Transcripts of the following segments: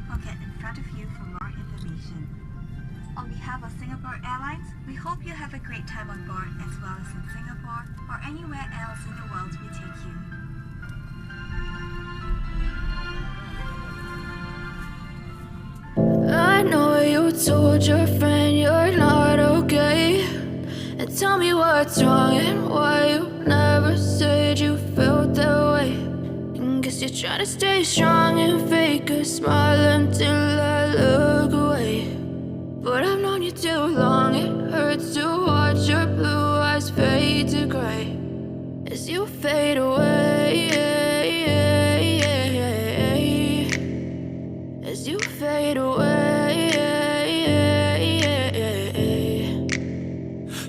will get in front of you for more information. On behalf of Singapore Airlines, we hope you have a great time on board as well as in Singapore or anywhere else in the world we take you. I know you told your friend you're not okay, and tell me what's wrong and why you never said you felt that way. And guess you're trying to stay strong and fake a smile until I look away. But I've known you too long, it hurts to watch your blue eyes fade to gray as you fade away, as you fade away.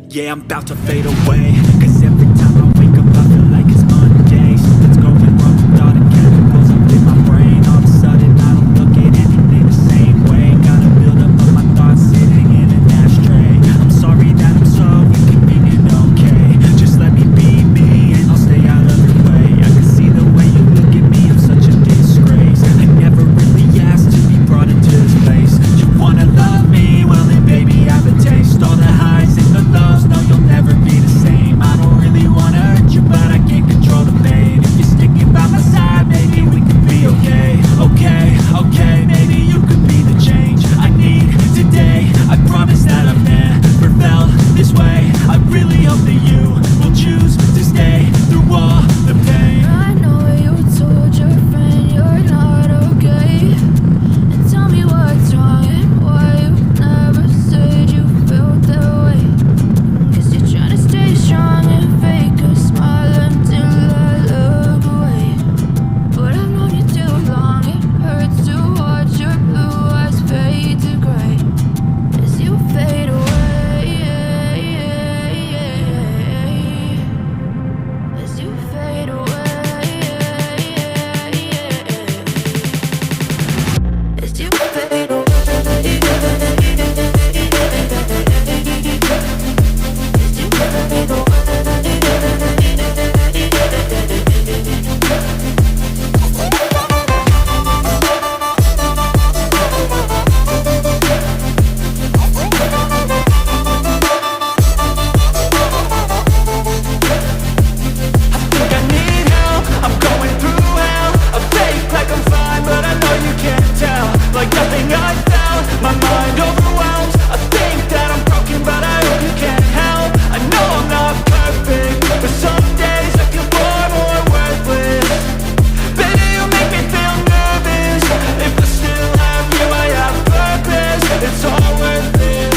Yeah, I'm about to fade away, 'cause every time I wake up I feel like it's Monday. Something's going wrong with all the chemicals up in my brain. All of a sudden I don't look at anything the same way. Gotta build up of my thoughts sitting in an ashtray. I'm sorry that I'm so inconvenient, okay? Just let me be me and I'll stay out of your way. I can see the way you look at me, I'm such a disgrace. I never really asked to be brought into this place. You wanna love me? Well then baby I have a taste. All the highs and the lows, no you'll never be the same. I don't really wanna hurt you but I can't control the pain. If you're sticking by my side, maybe we could be okay. Okay, okay, maybe you could be the change I need today. I promise that I've never felt this way. I really hope that you will choose to stay through all the pain. I know you told your friend you're not okay, and tell me what's wrong and why you never said you felt that way. Guess you're trying to stay strong and fake a smile until I look away. But I've known you too long, it hurts to watch your blue eyes fade to gray as you fade away, as you fade away, as you fade away. Think I need help, I'm going through hell. I fake like I'm fine, but I know you can't tell. Like nothing I found, my mind overwhelms. I think that I'm broken, but I hope you can't help. I know I'm not perfect, but some days I feel far more worthless. Baby, you make me feel nervous. If I still have you, I have purpose. It's all worth it.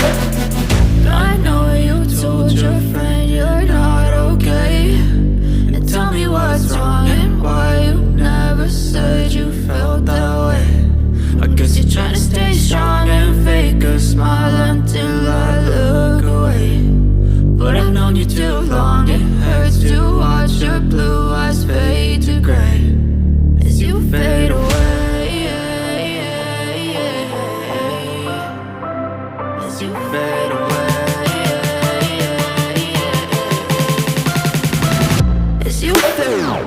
I know you told your friend you're not okay, and tell me what's wrong and why you never said you felt that way. I guess you're trying to stay strong and fake a smile until I look away. But I've known you too long, it hurts to watch your blue eyes fade to gray as you fade away, as you fade away, as you fade away.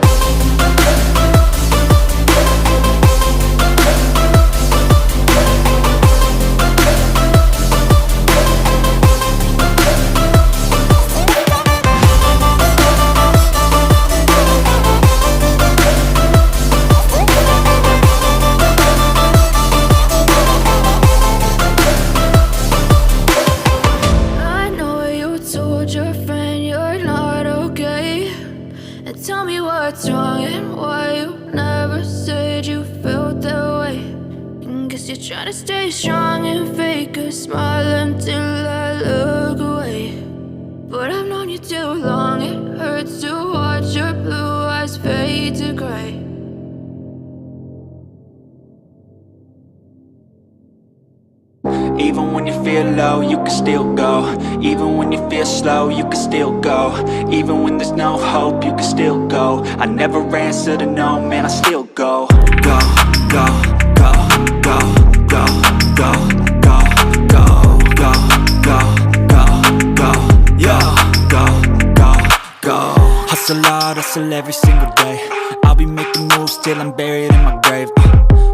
I know you told your friend you're not okay, and tell me what's wrong and why you never said you felt that way. And guess you're trying to stay strong and fake a smile until I look away. But I've known you too long, it hurts to watch your blue eyes fade to gray. Even when you feel low, you can still go. Even when you feel slow, you can still go. Even when there's no hope, you can still go. I never answer to no, man, I still go. Go, go, go, go, go, go, go, go, go, go, go, go, yo, go, go, go. Hustle hard, hustle every single day. I'll be making moves till I'm buried in my grave.